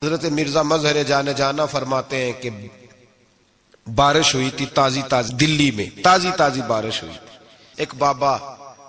حضرت مرزا مظہر جانے جانا فرماتے ہیں کہ بارش ہوئی تھی تازی دلی میں تازی بارش ہوئی تھی. ایک بابا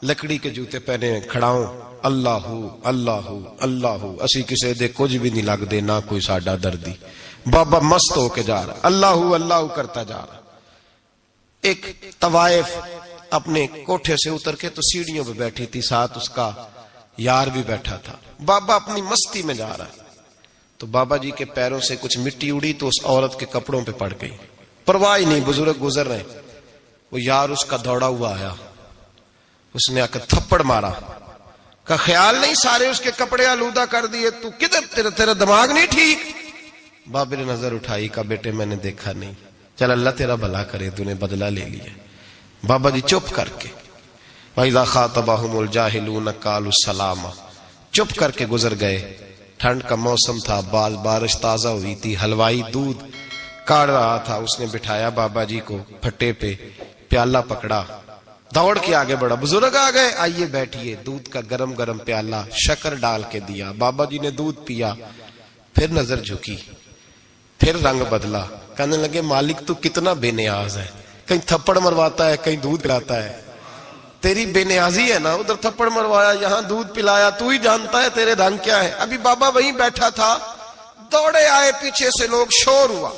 لکڑی کے جوتے پہنے کھڑاؤں اللہ اللہ اللہ اسی کسے دے کچھ بھی نہیں لگ دے نہ کوئی ساڈا دردی. بابا مست ہو کے جا رہا اللہ اللہ کرتا جا رہا. ایک طوائف اپنے کوٹھے سے اتر کے تو سیڑھیوں پہ بیٹھی تھی, ساتھ اس کا یار بھی بیٹھا تھا. بابا اپنی مستی میں جا رہا ہے تو بابا جی کے پیروں سے کچھ مٹی اڑی تو اس عورت کے کپڑوں پہ پڑ گئی. پرواہ نہیں, بزرگ گزر رہے. وہ یار اس کا دوڑا ہوا آیا, اس نے آ کر تھپڑ مارا. کا خیال نہیں سارے اس کے کپڑے آلودہ کر دیے, تو کدھر تیرا دماغ نہیں ٹھیک. بابے نے نظر اٹھائی, کا بیٹے میں نے دیکھا نہیں, چل اللہ تیرا بھلا کرے, تو نے بدلہ لے لیا. بابا جی چپ کر کے وَإِذَا خَاطَبَهُمُ الْجَاهِلُونَ قَالُوا السَّلَامَ چپ کر کے گزر گئے. ٹھنڈ کا موسم تھا, بارش تازہ ہوئی تھی, حلوائی دودھ کاڑ رہا تھا. اس نے بٹھایا بابا جی کو پھٹے پہ, پیالہ پکڑا, دوڑ کے آگے بڑھا. بزرگ آ گئے, آئیے بیٹھیے. دودھ کا گرم پیالہ شکر ڈال کے دیا. بابا جی نے دودھ پیا, پھر نظر جھکی, پھر رنگ بدلا. کہنے لگے مالک تو کتنا بے نیاز ہے, کہیں تھپڑ مرواتا ہے کہیں دودھ پلاتا ہے. تیری بے نیازی ہے نا, ادھر تھپڑ مروایا یہاں دودھ پلایا, تو ہی جانتا ہے تیرے رنگ کیا ہے. ابھی بابا وہیں بیٹھا تھا, دوڑے آئے پیچھے سے لوگ, شور ہوا.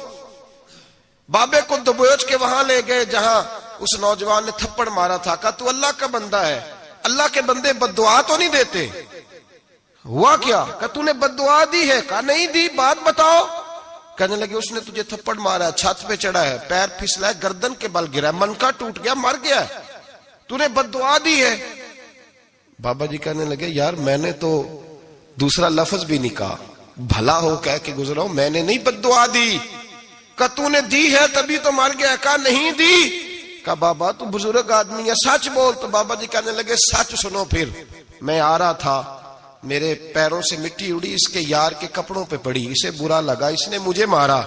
بابے کو دبوچ کے وہاں لے گئے جہاں اس نوجوان نے تھپڑ مارا تھا. کہا تو اللہ کا بندہ ہے, اللہ کے بندے بد دعا تو نہیں دیتے. ہوا کیا؟ کہا تو نے بد دعا دی ہے. کہا نہیں دی, بات بتاؤ. کہنے لگے اس نے تجھے تھپڑ مارا, چھت پہ چڑھا ہے, پیر پھسلا ہے, گردن کے بل گرا, من کا ٹوٹ گیا, مر گیا ہے, تو نے بد دعا دی ہے. بابا جی کہنے لگے یار میں نے تو دوسرا لفظ بھی نہیں کہا, بھلا ہو کہہ کے گزرا ہوں, میں نے نہیں بد دعا دی. کہا تو نے دی ہے تبھی تو مر گیا. کہا نہیں دی. کہا بابا تو بزرگ آدمی ہے, سچ بول. تو بابا جی کہنے لگے سچ سنو. پھر میں آ رہا تھا, میرے پیروں سے مٹی اڑی, اس کے یار کے کپڑوں پہ پڑی, اسے برا لگا, اس نے مجھے مارا.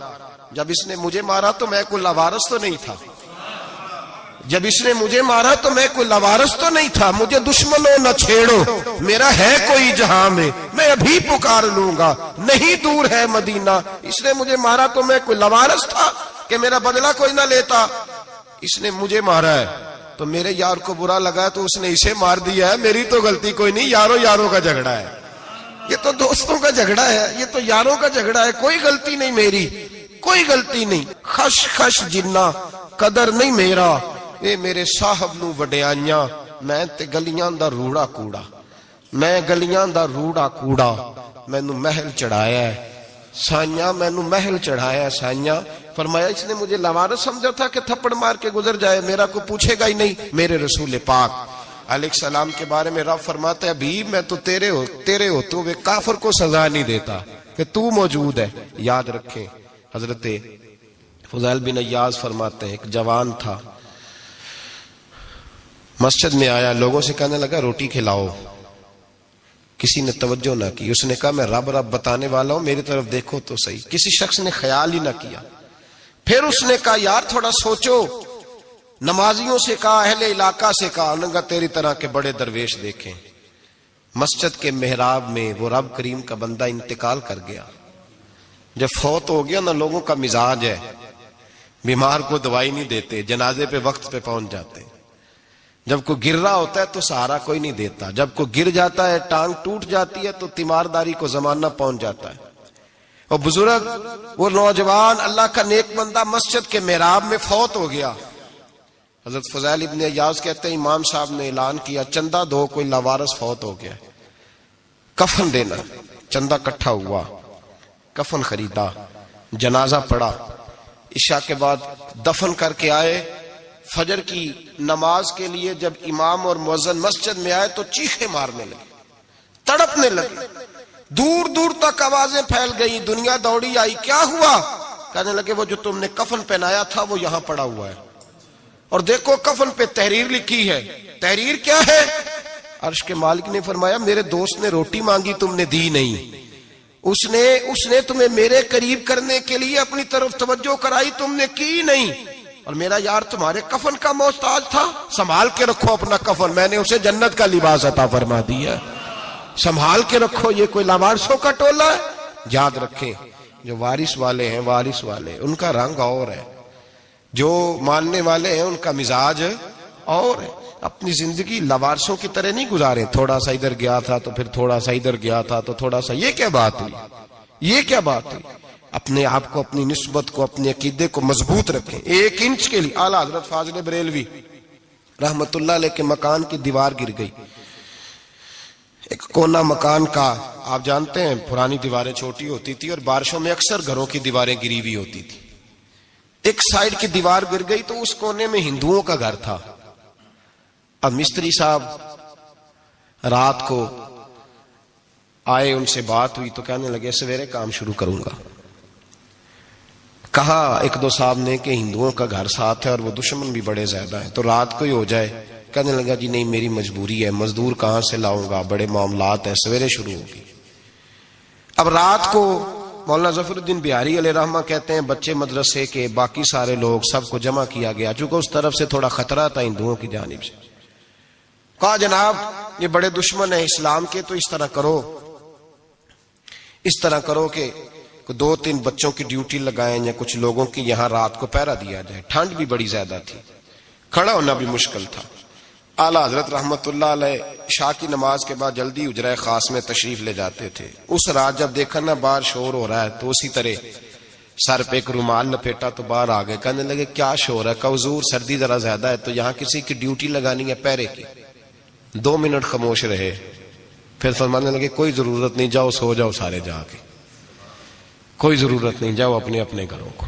جب اس نے مجھے مارا تو میں کوئی لاوارث تو نہیں تھا. جب اس نے مجھے مارا تو میں کوئی لاوارث تو نہیں تھا. مجھے دشمنوں نہ چھیڑو, میرا ہے کوئی جہاں میں ابھی پکار لوں گا, نہیں دور ہے مدینہ. اس نے مجھے مارا تو میں کوئی لاوارث تھا کہ میرا بدلہ کوئی نہ لیتا. اس نے مجھے مارا ہے تو میرے یار کو برا لگا تو اس نے اسے مار دیا ہے, میری تو غلطی کوئی نہیں. یاروں کا جھگڑا ہے, یہ تو دوستوں کا جھگڑا ہے, یہ تو یاروں کا جھگڑا ہے, کوئی غلطی نہیں میری, کوئی غلطی نہیں. خش جنہ قدر نہیں میرا, اے میرے صاحب نو وڈیاں, میں تے گلیاں دا روڑا کوڑا, میں گلیاں دا روڑا کوڑا, مینوں محل چڑھایا ہے سائیاں, مینوں محل چڑھایا ہے سائیاں. فرمایا اس نے مجھے لاوارث سمجھا تھا کہ تھپڑ مار کے گزر جائے, میرا کو پوچھے گا ہی نہیں. میرے رسول پاک علیہ السلام کے بارے میں رب فرماتے ہیں ابھی میں تو تیرے ہوتے ہوئے کافر کو سزا نہیں دیتا کہ تو موجود ہے. یاد رکھیں حضرت فضیل بن عیاض فرماتے ہیں ایک جوان تھا, مسجد میں آیا, لوگوں سے کہنے لگا روٹی کھلاؤ. کسی نے توجہ نہ کی. اس نے کہا میں رب بتانے والا ہوں, میری طرف دیکھو تو صحیح. کسی شخص نے خیال ہی نہ کیا. پھر اس نے کہا یار تھوڑا سوچو. نمازیوں سے کہا, اہل علاقہ سے کہا, انہوں نے کہا تیری طرح کے بڑے درویش دیکھیں. مسجد کے محراب میں وہ رب کریم کا بندہ انتقال کر گیا. جب فوت ہو گیا نا, لوگوں کا مزاج ہے, بیمار کو دوائی نہیں دیتے, جنازے پہ وقت پہ پہنچ جاتے. جب کوئی گر رہا ہوتا ہے تو سہارا کوئی نہیں دیتا, جب کوئی گر جاتا ہے ٹانگ ٹوٹ جاتی ہے تو تیمارداری کو زمانہ پہنچ جاتا ہے. اور بزرگ وہ نوجوان اللہ کا نیک بندہ مسجد کے محراب میں فوت ہو گیا. حضرت فضیل ابن عیاض کہتے ہیں امام صاحب نے اعلان کیا چندہ دو, کوئی لاوارث فوت ہو گیا, کفن دینا. چندہ کٹھا ہوا, کفن خریدا, جنازہ پڑا, عشاء کے بعد دفن کر کے آئے. فجر کی نماز کے لیے جب امام اور مؤذن مسجد میں آئے تو چیخیں مارنے لگے, تڑپنے لگے, دور دور تک آوازیں پھیل گئی. دنیا دوڑی آئی, کیا ہوا؟ کہنے لگے وہ جو تم نے کفن پہنایا تھا وہ یہاں پڑا ہوا ہے, اور دیکھو کفن پہ تحریر لکھی ہے. تحریر کیا ہے؟ عرش کے مالک نے فرمایا میرے دوست نے روٹی مانگی, تم نے دی نہیں. اس نے تمہیں میرے قریب کرنے کے لیے اپنی طرف توجہ کرائی, تم نے کی نہیں. اور میرا یار تمہارے کفن کا محتاج تھا, سنبھال کے رکھو اپنا کفن, میں نے اسے جنت کا لباس عطا فرما دیا, سنبھال کے رکھو. یہ کوئی لاوارثوں کا ٹولہ ہے؟ یاد رکھیں جو وارث والے ہیں، وارث والے ان کا رنگ اور ہے، جو ماننے والے ہیں ان کا مزاج اور ہے. اپنی زندگی لوارثوں کی طرح نہیں گزارے، تھوڑا سا ادھر گیا تھا تو پھر تھوڑا سا ادھر گیا تھا تو تھوڑا سا. یہ کیا بات ہوئی؟ یہ کیا بات ہوئی؟ اپنے آپ کو، اپنی نسبت کو، اپنے عقیدے کو مضبوط رکھیں. 1 انچ کے لیے اعلیٰ حضرت فاضل بریلوی رحمت اللہ علیہ کے مکان کی دیوار گر گئی. ایک کونا مکان کا، آپ جانتے ہیں پرانی دیواریں چھوٹی ہوتی تھی اور بارشوں میں اکثر گھروں کی دیواریں گری ہوئی ہوتی تھی. ایک سائیڈ کی دیوار گر گئی تو اس کونے میں ہندوؤں کا گھر تھا. اب مستری صاحب رات کو آئے، ان سے بات ہوئی تو کہنے لگے سویرے کام شروع کروں گا. کہا 1-2 صاحب نے کہ ہندوؤں کا گھر ساتھ ہے اور وہ دشمن بھی بڑے زیادہ ہیں، تو رات کو ہی ہو جائے. کہنے لگا جی نہیں، میری مجبوری ہے، مزدور کہاں سے لاؤں گا، بڑے معاملات ہیں، سویرے شروع ہوگی. اب رات کو مولانا ظفر الدین بہاری علیہ رحمہ کہتے ہیں بچے مدرسے کے، باقی سارے لوگ، سب کو جمع کیا گیا، چونکہ اس طرف سے تھوڑا خطرہ تھا ہندوؤں کی جانب سے. کہا جناب یہ بڑے دشمن ہیں اسلام کے، تو اس طرح کرو کہ 2-3 بچوں کی ڈیوٹی لگائیں یا کچھ لوگوں کی یہاں رات کو پہرا دیا جائے. ٹھنڈ بھی بڑی زیادہ تھی، کھڑا ہونا بھی مشکل تھا. اعلیٰ حضرت رحمت اللہ علیہ عشاء کی نماز کے بعد جلدی اجرائے خاص میں تشریف لے جاتے تھے. اس رات جب دیکھا نا باہر شور ہو رہا ہے تو اسی طرح سر پہ ایک رومال لپیٹا تو باہر آ گئے. کہنے لگے کیا شور ہے؟ کہ حضور سردی ذرا زیادہ ہے تو یہاں کسی کی ڈیوٹی لگانی ہے پہرے کی. 2 منٹ خاموش رہے، پھر فرمانے لگے کوئی ضرورت نہیں، جاؤ سو جاؤ سارے جا کے، کوئی ضرورت نہیں، جاؤ اپنے اپنے گھروں کو،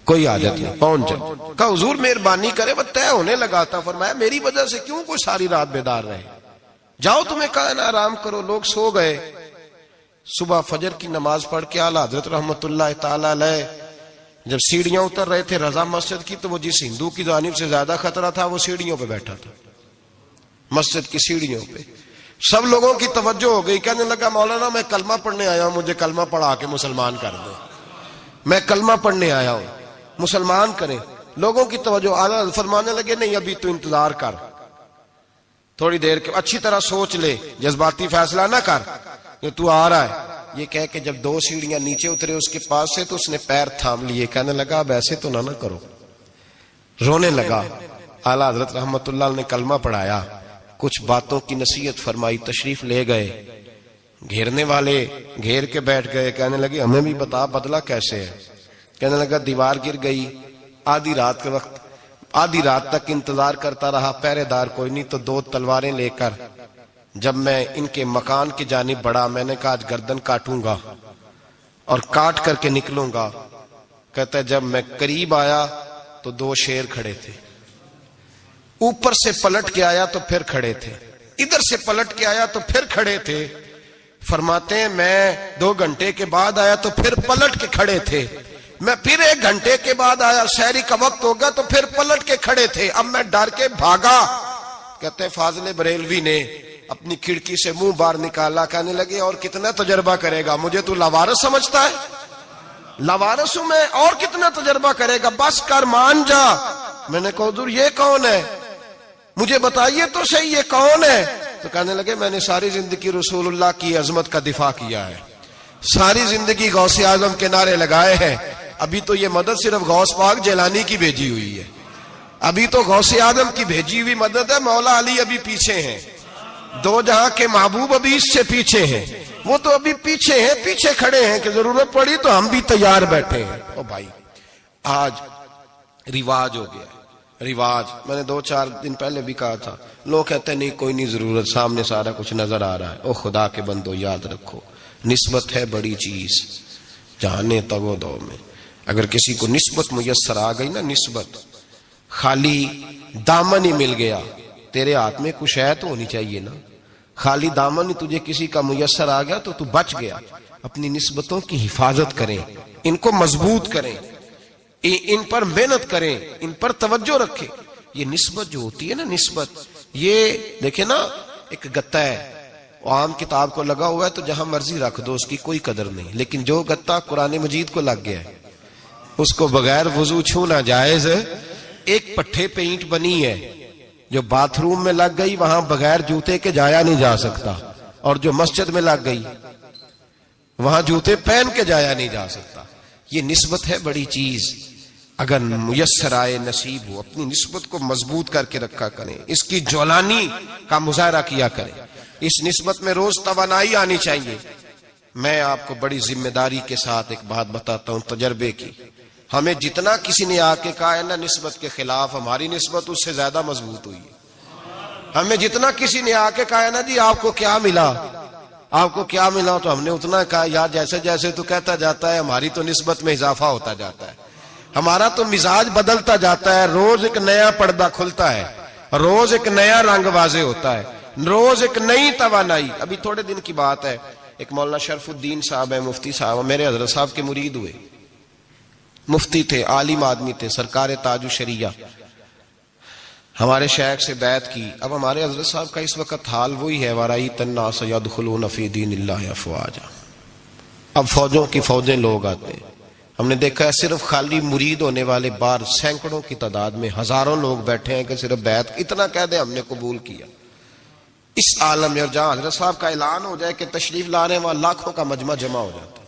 کوئی حاجت نہیں، پہنچ جاؤ. کہا حضور مہربانی کرے، وہ طے ہونے لگا تھا. فرمایا میری وجہ سے کیوں کوئی ساری رات بیدار رہے، جاؤ تمہیں کہا نا آرام کرو. لوگ سو گئے. صبح فجر کی نماز پڑھ کے اعلیٰ حضرت رحمت اللہ تعالی علیہ جب سیڑھیاں اتر رہے تھے رضا مسجد کی، تو وہ جس ہندو کی جانب سے زیادہ خطرہ تھا وہ سیڑھیوں پہ بیٹھا تھا، مسجد کی سیڑھیوں پہ. سب لوگوں کی توجہ ہو گئی. کہنے لگا مولانا میں کلمہ پڑھنے آیا ہوں، مجھے کلمہ پڑھا کے مسلمان کر دیں، میں کلمہ پڑھنے آیا ہوں، مسلمان کریں. لوگوں کی توجہ. اعلیٰ فرمانے لگے نہیں ابھی تو انتظار کر، تھوڑی دیر کے اچھی طرح سوچ لے، جذباتی فیصلہ نہ کر کہ تو آ رہا ہے. یہ کہہ کے جب 2 سیڑھیاں نیچے اترے اس کے پاس سے تو اس نے پیر تھام لیے. کہنے لگا اب ایسے تو نہ کرو، رونے لگا. اعلیٰ حضرت رحمت اللہ نے کلمہ پڑھایا، کچھ باتوں کی نصیحت فرمائی، تشریف لے گئے. گھیرنے والے گھیر کے بیٹھ گئے. کہنے لگے ہمیں بھی بتا بدلہ کیسے ہے. کہنے لگا دیوار گر گئی، آدھی رات کے وقت، آدھی رات تک انتظار کرتا رہا، پہرے دار کوئی نہیں، تو 2 تلواریں لے کر جب میں ان کے مکان کی جانب بڑھا، میں نے کہا آج گردن کاٹوں گا اور کاٹ کر کے نکلوں گا. کہتا ہے جب میں قریب آیا تو 2 شیر کھڑے تھے، اوپر سے پلٹ کے آیا تو پھر کھڑے تھے، ادھر سے پلٹ کے آیا تو پھر کھڑے تھے. فرماتے ہیں میں 2 گھنٹے کے بعد آیا تو پھر پلٹ کے کھڑے تھے، میں پھر 1 گھنٹے کے بعد آیا، سحری کا وقت ہو گیا تو پھر پلٹ کے کھڑے تھے. اب میں ڈر کے بھاگا. کہتے ہیں فاضل بریلوی نے اپنی کھڑکی سے منہ باہر نکالا. کہنے لگے اور کتنا تجربہ کرے گا، مجھے تو لاوارث سمجھتا ہے، لاوارث ہوں میں، اور کتنا تجربہ کرے گا، بس کر مان جا. میں نے کہا حضور یہ کون ہے، مجھے بتائیے تو صحیح یہ کون ہے. تو کہنے لگے میں نے ساری زندگی رسول اللہ کی عظمت کا دفاع کیا ہے، ساری زندگی غوث اعظم کے نعرے لگائے ہیں. ابھی تو یہ مدد صرف غوث پاک جیلانی کی بھیجی ہوئی ہے، ابھی تو غوث اعظم کی بھیجی ہوئی مدد ہے. مولا علی ابھی پیچھے ہیں، 2 جہاں کے محبوب ابھی اس سے پیچھے ہیں، وہ تو ابھی پیچھے ہیں، پیچھے کھڑے ہیں کہ ضرورت پڑی تو ہم بھی تیار بیٹھے ہیں. او بھائی آج رواج ہو گیا، رواج. میں نے 2-4 دن پہلے بھی کہا تھا، لوگ کہتے ہیں نہیں کوئی نہیں ضرورت، سامنے سارا کچھ نظر آ رہا ہے. او خدا کے بندو یاد رکھو، نسبت ہے بڑی چیز، جانے تگو دو میں. اگر کسی کو نسبت میسر آ گئی نا، نسبت، خالی دامن ہی مل گیا، تیرے ہاتھ میں کچھ ہے تو ہونی چاہیے نا. خالی دامن ہی تجھے کسی کا میسر آ گیا تو بچ گیا. اپنی نسبتوں کی حفاظت کریں، ان کو مضبوط کریں، ان پر محنت کریں، ان پر توجہ رکھیں. یہ نسبت جو ہوتی ہے نا، نسبت، یہ دیکھیں نا ایک گتا ہے، وہ عام کتاب کو لگا ہوا ہے تو جہاں مرضی رکھ دو، اس کی کوئی قدر نہیں. لیکن جو گتا قرآن مجید کو لگ گیا ہے اس کو بغیر وضو چھونا جائز ہے. ایک پٹھے پہ اینٹ بنی ہے، جو باتھ روم میں لگ گئی وہاں بغیر جوتے کے جایا نہیں جا سکتا، اور جو مسجد میں لگ گئی وہاں جوتے پہن کے جایا نہیں جا سکتا. یہ نسبت ہے بڑی چیز، اگر میسر آئے نصیب ہو اپنی نسبت کو مضبوط کر کے رکھا کریں، اس کی جولانی کا مظاہرہ کیا کریں، اس نسبت میں روز توانائی آنی چاہیے۔ میں آپ کو بڑی ذمہ داری کے ساتھ ایک بات بتاتا ہوں تجربے کی، ہمیں جتنا کسی نے آ کے کہا ہے نا نسبت کے خلاف، ہماری نسبت اس سے زیادہ مضبوط ہوئی ہے۔ ہمیں جتنا کسی نے آ کے کہا ہے نا جی آپ کو کیا ملا، آپ کو کیا ملا، تو ہم نے اتنا کہا یار جیسے جیسے تو کہتا جاتا ہے ہماری تو نسبت میں اضافہ ہوتا جاتا ہے، ہمارا تو مزاج بدلتا جاتا ہے، روز ایک نیا پردہ کھلتا ہے، روز ایک نیا رنگ واضح ہوتا ہے، روز ایک نئی توانائی۔ ابھی تھوڑے دن کی بات ہے، ایک مولانا شرف الدین صاحب ہیں، مفتی صاحب، میرے حضرت صاحب کے مرید ہوئے، مفتی تھے، عالم آدمی تھے، سرکار تاج الشریعہ، ہمارے شیخ سے بیعت کی۔ اب ہمارے حضرت صاحب کا اس وقت حال وہی ہے، وَرَأَيْتَ النَّاسَ يَدْخُلُونَ فِي دِينِ اللَّهِ أَفْوَاجًا، اب فوجوں کی فوجیں لوگ آتے ہیں۔ ہم نے دیکھا ہے صرف خالی مرید ہونے والے بار سینکڑوں کی تعداد میں ہزاروں لوگ بیٹھے ہیں کہ صرف بیعت اتنا کہہ دیں ہم نے قبول کیا۔ اس عالم میں اور جہاں حضرت صاحب کا اعلان ہو جائے کہ تشریف لا رہے ہیں، وہاں لاکھوں کا مجمع جمع ہو جاتا ہے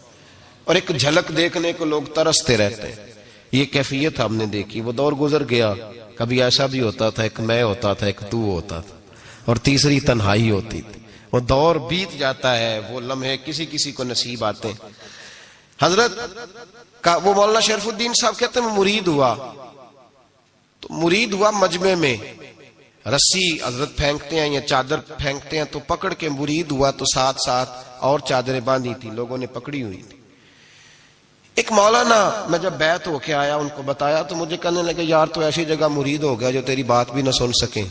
اور ایک جھلک دیکھنے کو لوگ ترستے رہتے ہیں۔ یہ کیفیت ہم نے دیکھی، وہ دور گزر گیا، کبھی ایسا بھی ہوتا تھا ایک میں ہوتا تھا، ایک تو ہوتا تھا، اور تیسری تنہائی ہوتی تھی۔ وہ دور بیت جاتا ہے، وہ لمحے کسی کسی کو نصیب آتے ہیں۔ حضرت کا وہ مولانا شرف الدین صاحب کہتے ہیں میں مرید ہوا، تو مرید ہوا مجمع میں، رسی حضرت پھینکتے ہیں یا چادر پھینکتے ہیں تو پکڑ کے مرید ہوا، تو ساتھ ساتھ اور چادریں باندھی تھی، لوگوں نے پکڑی ہوئی تھی۔ ایک مولانا میں جب بیعت ہو کے آیا ان کو بتایا تو مجھے کہنے لگے یار تو ایسی جگہ مرید ہو گیا جو تیری بات بھی نہ سن سکیں،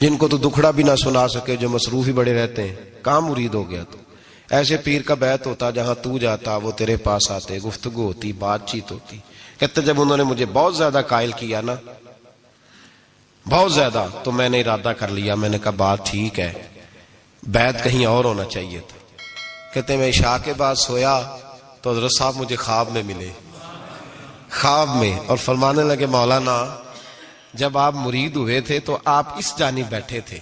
جن کو تو دکھڑا بھی نہ سنا سکے، جو مصروف ہی بڑے رہتے ہیں، کہاں مرید ہو گیا تو؟ ایسے پیر کا بیعت ہوتا جہاں تو جاتا وہ تیرے پاس آتے، گفتگو ہوتی، بات چیت ہوتی۔ کہتے جب انہوں نے مجھے بہت زیادہ قائل کیا نا، بہت زیادہ، تو میں نے ارادہ کر لیا، میں نے کہا بات ٹھیک ہے، بیعت کہیں اور ہونا چاہیے تھا۔ کہتے میں عشاء کے بعد سویا تو حضرت صاحب مجھے خواب میں ملے، خواب میں، اور فرمانے لگے مولانا جب آپ مرید ہوئے تھے تو آپ اس جانب بیٹھے تھے،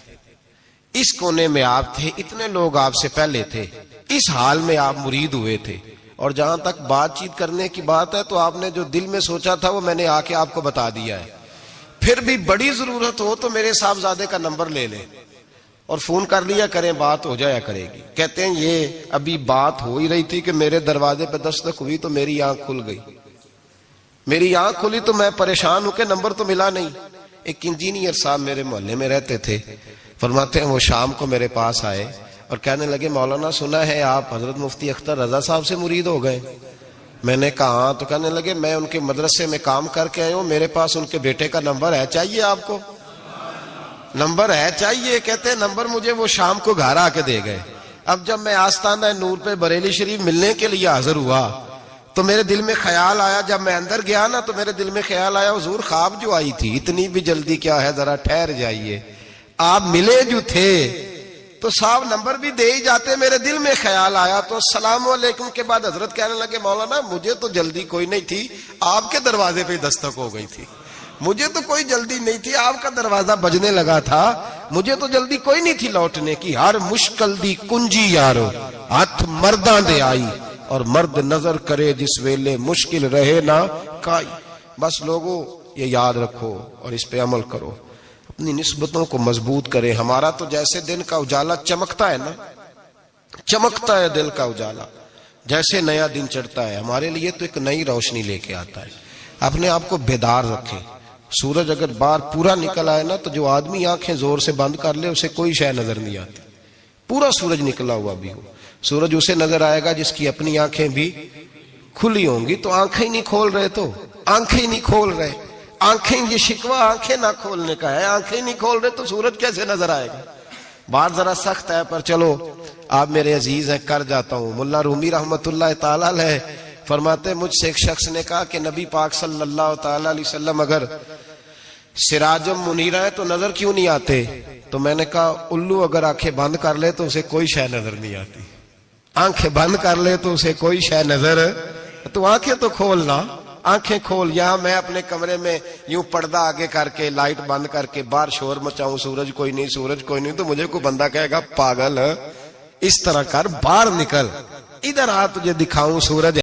اس کونے میں آپ تھے، اتنے لوگ آپ سے پہلے تھے، اس حال میں آپ مرید ہوئے تھے، اور جہاں تک بات چیت کرنے کی بات ہے تو آپ نے جو دل میں سوچا تھا وہ میں نے آ کے آپ کو بتا دیا ہے، پھر بھی بڑی ضرورت ہو تو میرے صاحبزادے کا نمبر لے لیں اور فون کر لیا کریں، بات ہو جایا کرے گی۔ کہتے ہیں یہ ابھی بات ہو ہی رہی تھی کہ میرے دروازے پہ دستک ہوئی تو میری آنکھ کھل گئی، میری آنکھ کھلی تو میں پریشان ہوں کہ نمبر تو ملا نہیں۔ ایک انجینئر صاحب میرے محلے میں رہتے تھے، فرماتے ہیں وہ شام کو میرے پاس آئے اور کہنے لگے مولانا سنا ہے آپ حضرت مفتی اختر رضا صاحب سے مرید ہو گئے؟ میں نے کہا ہاں، تو کہنے لگے میں ان کے مدرسے میں کام کر کے آئے ہوں، میرے پاس ان کے بیٹے کا نمبر ہے، چاہیے آپ کو؟ نمبر ہے چاہیے؟ کہتے ہیں نمبر مجھے وہ شام کو گھر آ کے دے گئے۔ اب جب میں آستانہ نور پہ بریلی شریف ملنے کے لیے حاضر ہوا تو میرے دل میں خیال آیا، جب میں اندر گیا نا تو میرے دل میں خیال آیا حضور خواب جو آئی تھی اتنی بھی جلدی کیا ہے، ذرا ٹھہر جائیے، آپ ملے جو تھے تو صاحب نمبر بھی دے ہی جاتے۔ میرے دل میں خیال آیا تو السلام علیکم کے بعد حضرت کہنے لگے مولانا مجھے تو جلدی کوئی نہیں تھی، آپ کے دروازے پہ دستک ہو گئی تھی، مجھے تو کوئی جلدی نہیں تھی، آپ کا دروازہ بجنے لگا تھا، مجھے تو جلدی کوئی نہیں تھی لوٹنے کی۔ ہر مشکل دی کنجی یارو ہاتھ مرداں دے آئی، اور مرد نظر کرے جس ویلے مشکل رہے نہ کائی۔ بس لوگوں یہ یاد رکھو اور اس پہ عمل کرو، اپنی نسبتوں کو مضبوط کریں۔ ہمارا تو جیسے دن کا اجالا چمکتا ہے نا، چمکتا ہے دل کا اجالا، جیسے نیا دن چڑھتا ہے ہمارے لیے تو ایک نئی روشنی لے کے آتا ہے۔ اپنے آپ کو بیدار رکھیں۔ سورج اگر باہر پورا نکل آئے نا تو جو آدمی آنکھیں زور سے بند کر لے اسے کوئی شے نظر نہیں آتی، پورا سورج نکلا ہوا بھی ہو۔ سورج اسے نظر آئے گا جس کی اپنی آنکھیں بھی کھلی ہوں گی، تو آنکھیں ہی نہیں کھول رہے، تو آنکھیں ہی نہیں کھول رہے، آنکھیں، یہ شکوہ آنکھیں نہ کھولنے کا ہے، آنکھیں ہی نہیں کھول رہے تو سورج کیسے نظر آئے گا؟ بات ذرا سخت ہے پر چلو آپ میرے عزیز ہیں کر جاتا ہوں۔ ملا رومی رحمت اللہ تعالی علیہ فرماتے مجھ سے ایک شخص نے کہا کہ نبی پاک صلی اللہ تعالی علیہ وسلم اگر سراجم منیرہ ہے تو نظر کیوں نہیں آتے؟ تو میں نے کہا الو اگر آنکھیں بند کر لے تو اسے کوئی شے نظر نہیں آتی، آنکھیں بند کر لے تو اسے کوئی شے نظر، تو آنکھیں تو کھولنا، آنکھیں کھول۔ یہاں میں اپنے کمرے میں یوں پردہ آگے کر کے لائٹ بند کر کے باہر شور مچاؤں، سورج کوئی نہیں، سورج کوئی نہیں، تو مجھے کوئی بندہ کہے گا پاگل، اس طرح کر، باہر نکل، ادھر آ تجھے دکھاؤں سورج